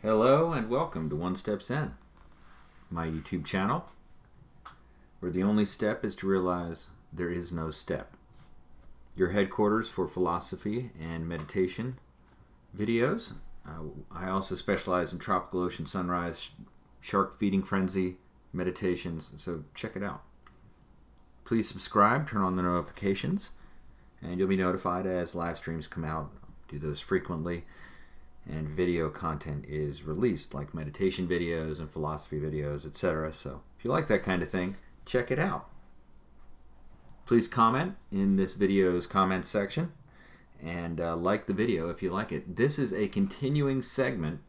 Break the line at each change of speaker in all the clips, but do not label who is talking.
Hello and welcome to One Step Zen, my YouTube channel, where the only step is to realize there is no step. Your headquarters for philosophy and meditation videos. I also specialize in tropical ocean sunrise, shark feeding frenzy meditations, so check it out. Please subscribe, turn on the notifications, and you'll be notified as live streams come out. Do those frequently. And video content is released, like meditation videos and philosophy videos, etc. So if you like that kind of thing, check it out. Please comment in this video's comment section and like the video if you like it. This is a continuing segment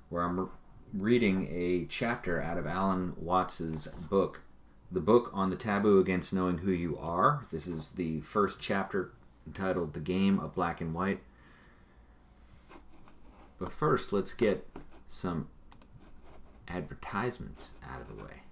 where I'm reading a chapter out of Alan Watts's book, The Book on the Taboo Against Knowing Who You Are. This is the first chapter entitled The Game of Black and White. But first, let's get some advertisements out of the way.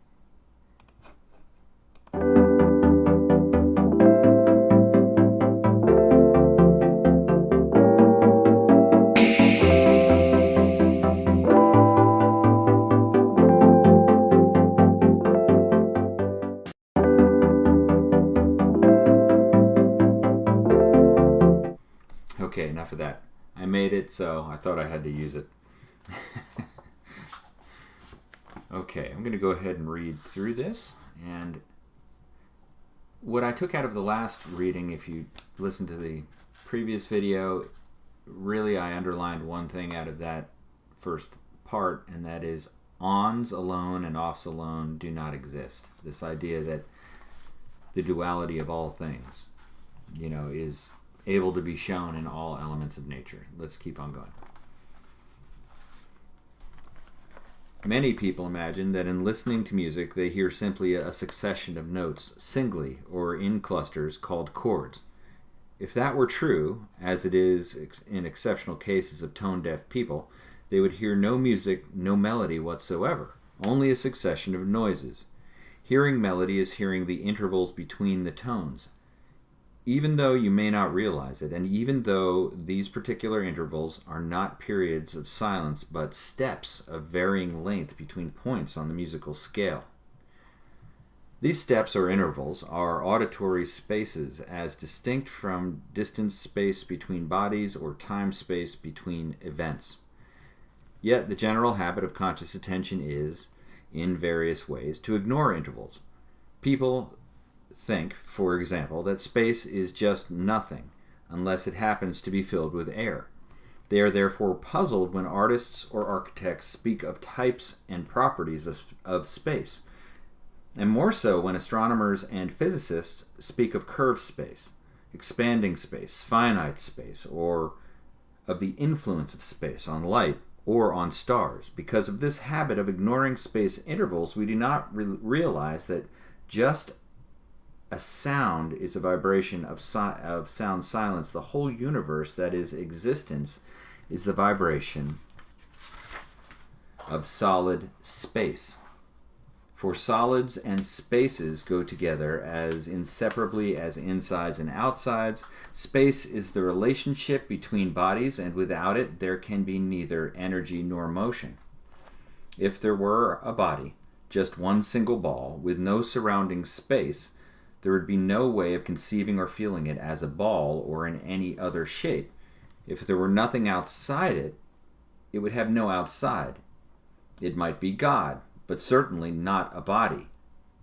Okay, enough of that. I made it, so I thought I had to use it. Okay, I'm going to go ahead and read through this. And what I took out of the last reading, if you listen to the previous video, really I underlined one thing out of that first part, and that is ons alone and offs alone do not exist. This idea that the duality of all things, is able to be shown in all elements of nature. Let's keep on going. Many people imagine that in listening to music they hear simply a succession of notes singly or in clusters called chords. If that were true, as it is in exceptional cases of tone-deaf people, they would hear no music, no melody whatsoever, only a succession of noises. Hearing melody is hearing the intervals between the tones. Even though you may not realize it, and even though these particular intervals are not periods of silence, but steps of varying length between points on the musical scale. These steps or intervals are auditory spaces as distinct from distance space between bodies or time space between events. Yet the general habit of conscious attention is, in various ways, to ignore intervals. People think, for example, that space is just nothing unless it happens to be filled with air. They are therefore puzzled when artists or architects speak of types and properties of space, and more so when astronomers and physicists speak of curved space, expanding space, finite space, or of the influence of space on light or on stars. Because of this habit of ignoring space intervals, we do not realize that just a sound is a vibration of sound silence. The whole universe, that is existence, is the vibration of solid space. For solids and spaces go together as inseparably as insides and outsides. Space is the relationship between bodies, and without it there can be neither energy nor motion. If there were a body, just one single ball, with no surrounding space, there would be no way of conceiving or feeling it as a ball or in any other shape. If there were nothing outside it, it would have no outside. It might be God, but certainly not a body.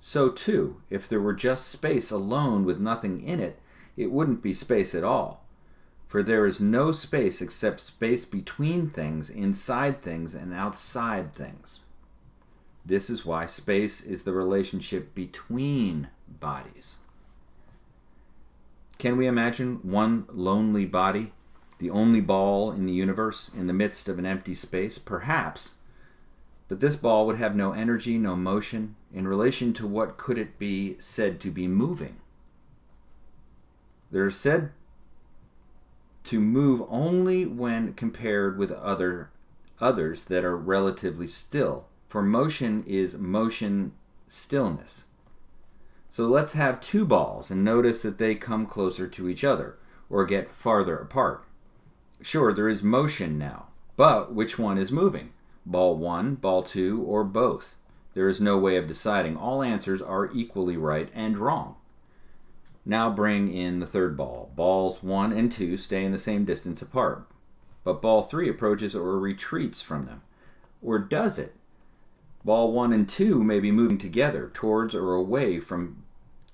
So too, if there were just space alone with nothing in it, it wouldn't be space at all. For there is no space except space between things, inside things, and outside things. This is why space is the relationship between bodies. Can we imagine one lonely body, the only ball in the universe, in the midst of an empty space? Perhaps. But this ball would have no energy, no motion. In relation to what could it be said to be moving? They're said to move only when compared with others that are relatively still. For motion is motion stillness. So let's have two balls and notice that they come closer to each other or get farther apart. Sure, there is motion now, but which one is moving? ball 1, ball 2, or both. There is no way of deciding. All answers are equally right and wrong. Now bring in the third ball. Balls 1 and 2 stay in the same distance apart, but ball 3 approaches or retreats from them. Or does it? Ball 1 and 2 may be moving together towards or away from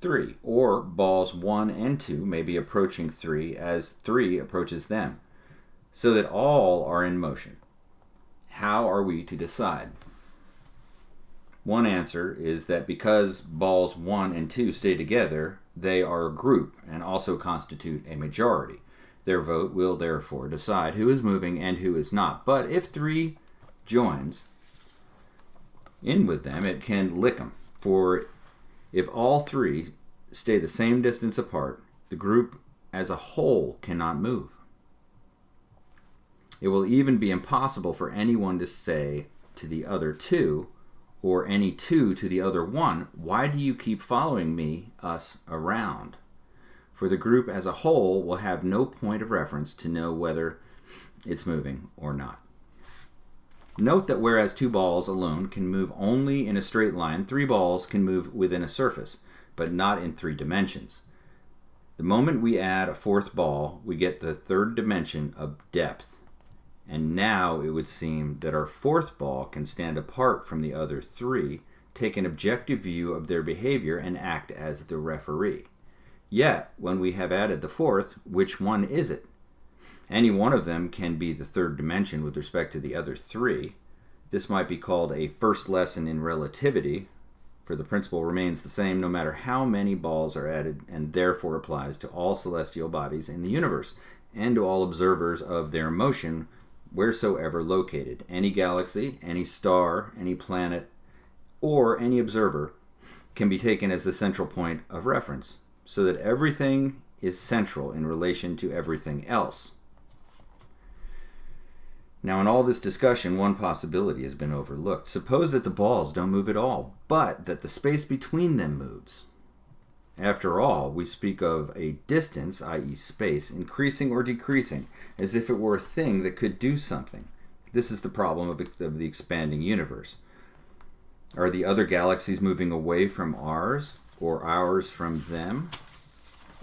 3, or balls 1 and 2 may be approaching 3 as 3 approaches them, so that all are in motion. How are we to decide? One answer is that because balls 1 and 2 stay together, they are a group and also constitute a majority. Their vote will therefore decide who is moving and who is not. But if 3 joins in with them, it can lick them. For if all 3 stay the same distance apart, the group as a whole cannot move. It will even be impossible for anyone to say to the other 2, or any 2 to the other 1, why do you keep following me, us, around? For the group as a whole will have no point of reference to know whether it's moving or not. Note that whereas 2 balls alone can move only in a straight line, 3 balls can move within a surface, but not in 3 dimensions. The moment we add a 4th ball, we get the 3rd dimension of depth. And now it would seem that our 4th ball can stand apart from the other 3, take an objective view of their behavior, and act as the referee. Yet, when we have added the 4th, which one is it? Any one of them can be the 3rd dimension with respect to the other 3. This might be called a first lesson in relativity, for the principle remains the same no matter how many balls are added, and therefore applies to all celestial bodies in the universe, and to all observers of their motion, wheresoever located. Any galaxy, any star, any planet, or any observer can be taken as the central point of reference, so that everything is central in relation to everything else. Now, in all this discussion, one possibility has been overlooked. Suppose that the balls don't move at all, but that the space between them moves. After all, we speak of a distance, i.e. space, increasing or decreasing, as if it were a thing that could do something. This is the problem of the expanding universe. Are the other galaxies moving away from ours, or ours from them,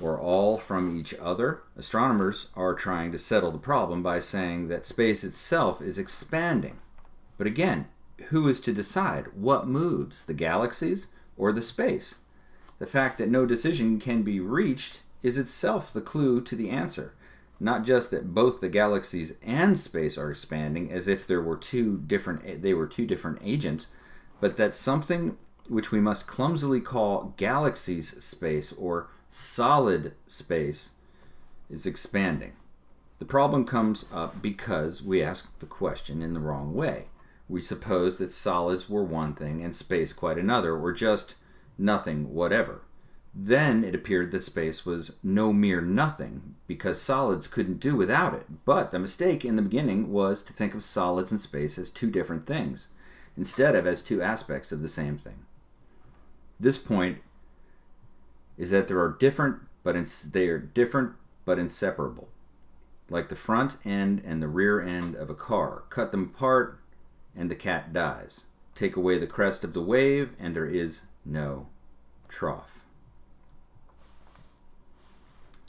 or all from each other? Astronomers are trying to settle the problem by saying that space itself is expanding. But again, who is to decide what moves, the galaxies or the space? The fact that no decision can be reached is itself the clue to the answer. Not just that both the galaxies and space are expanding as if they were two different agents, but that something which we must clumsily call galaxies space or solid space is expanding. The problem comes up because we ask the question in the wrong way. We suppose that solids were one thing and space quite another, or just nothing whatever. Then it appeared that space was no mere nothing, because solids couldn't do without it. But the mistake in the beginning was to think of solids and space as 2 different things, instead of as 2 aspects of the same thing. This point is that they are different but inseparable, like the front end and the rear end of a car. Cut them apart and the cat dies. Take away the crest of the wave and there is no trough.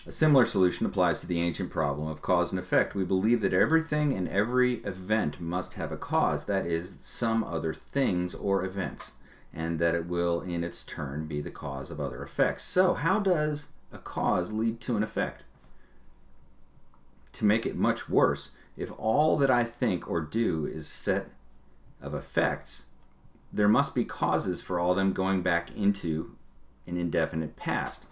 A similar solution applies to the ancient problem of cause and effect. We believe that everything and every event must have a cause, that is, some other things or events, and that it will in its turn be the cause of other effects. So, how does a cause lead to an effect? To make it much worse, if all that I think or do is set of effects, there must be causes for all them going back into an indefinite past.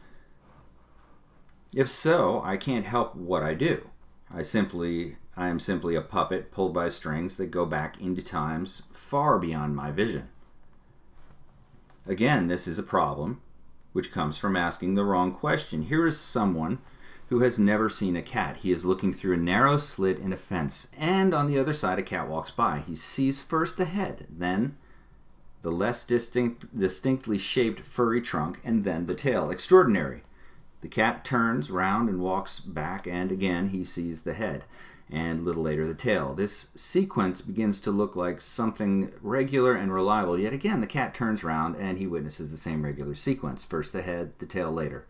If so, I can't help what I do. I am simply a puppet pulled by strings that go back into times far beyond my vision. Again, this is a problem which comes from asking the wrong question. Here is someone who has never seen a cat. He is looking through a narrow slit in a fence, and on the other side a cat walks by. He sees first the head, then the less distinctly shaped furry trunk, and then the tail. Extraordinary. The cat turns round and walks back, and again he sees the head, and a little later the tail. This sequence begins to look like something regular and reliable, yet again the cat turns round and he witnesses the same regular sequence. First the head, the tail later.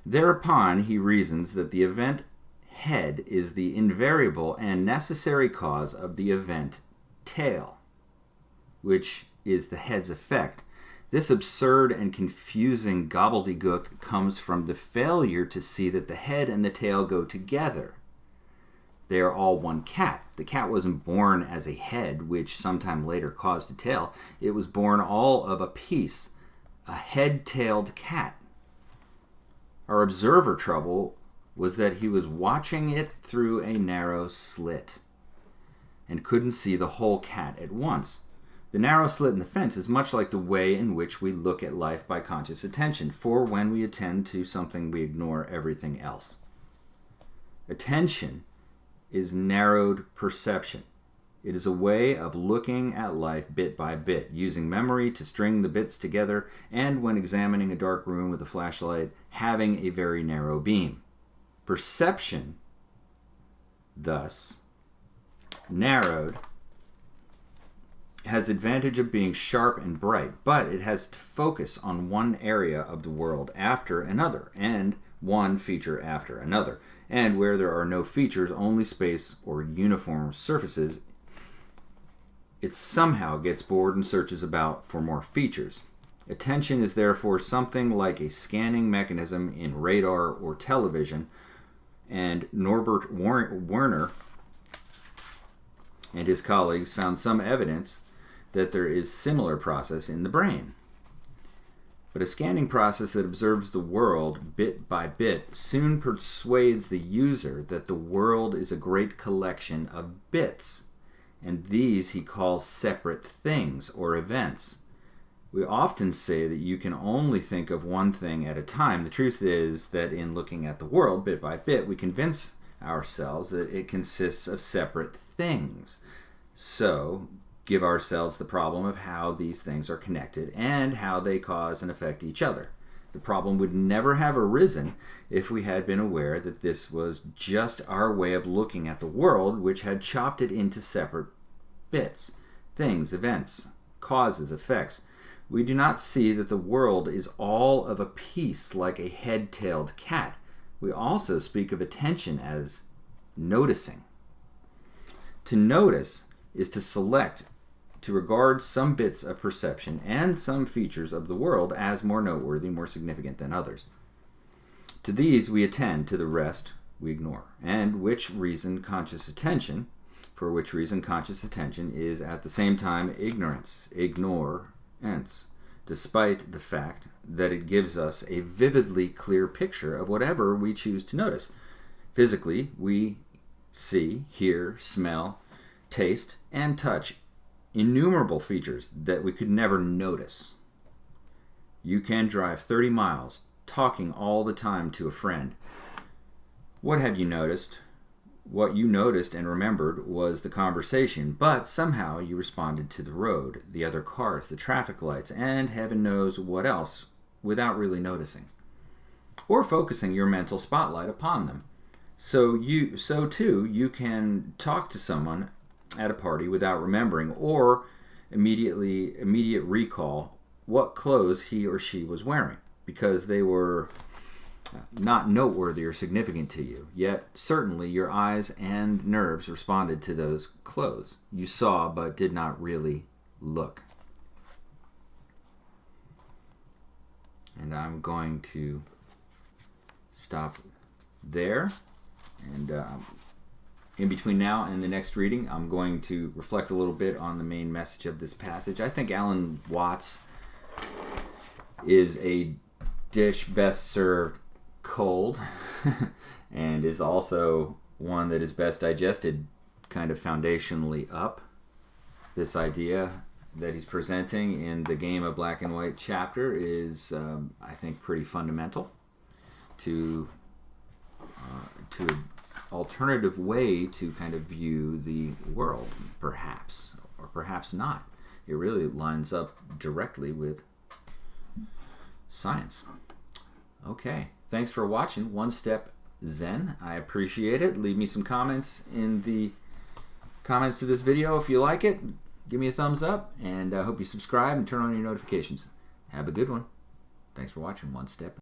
Thereupon he reasons that the event head is the invariable and necessary cause of the event tail, which is the head's effect. This absurd and confusing gobbledygook comes from the failure to see that the head and the tail go together. They are all one cat. The cat wasn't born as a head, which sometime later caused a tail. It was born all of a piece, a head-tailed cat. Our observer trouble was that he was watching it through a narrow slit and couldn't see the whole cat at once. The narrow slit in the fence is much like the way in which we look at life by conscious attention, for when we attend to something, we ignore everything else. Attention is narrowed perception. It is a way of looking at life bit by bit, using memory to string the bits together, and when examining a dark room with a flashlight, having a very narrow beam. Perception, thus, narrowed, has the advantage of being sharp and bright, but it has to focus on one area of the world after another, and one feature after another. And where there are no features, only space or uniform surfaces, it somehow gets bored and searches about for more features. Attention is therefore something like a scanning mechanism in radar or television, and Norbert Werner and his colleagues found some evidence that there is similar process in the brain. But a scanning process that observes the world bit by bit soon persuades the user that the world is a great collection of bits, and these he calls separate things or events. We often say that you can only think of one thing at a time. The truth is that in looking at the world bit by bit, we convince ourselves that it consists of separate things. So, give ourselves the problem of how these things are connected and how they cause and affect each other. The problem would never have arisen if we had been aware that this was just our way of looking at the world, which had chopped it into separate bits, things, events, causes, effects. We do not see that the world is all of a piece like a head-tailed cat. We also speak of attention as noticing. To notice is to select, to regard some bits of perception and some features of the world as more noteworthy, more significant than others. To these we attend, to the rest we ignore, and for which reason conscious attention is at the same time ignorance, despite the fact that it gives us a vividly clear picture of whatever we choose to notice. Physically, we see, hear, smell, taste, and touch innumerable features that we could never notice. You can drive 30 miles talking all the time to a friend. What have you noticed? What you noticed and remembered was the conversation, but somehow you responded to the road, the other cars, the traffic lights, and heaven knows what else without really noticing or focusing your mental spotlight upon them. So too you can talk to someone at a party without remembering or immediate recall what clothes he or she was wearing, because they were not noteworthy or significant to you. Yet certainly your eyes and nerves responded to those clothes. You saw but did not really look. And I'm going to stop there, and in between now and the next reading, I'm going to reflect a little bit on the main message of this passage. I think Alan Watts is a dish best served cold and is also one that is best digested kind of foundationally up. This idea that he's presenting in the Game of Black and White chapter is, I think, pretty fundamental to an alternative way to kind of view the world, perhaps, or perhaps not. It really lines up directly with science. Okay, thanks for watching One Step Zen. I appreciate it. Leave me some comments in the comments to this video if you like it. Give me a thumbs up, and I hope you subscribe and turn on your notifications. Have a good one. Thanks for watching One Step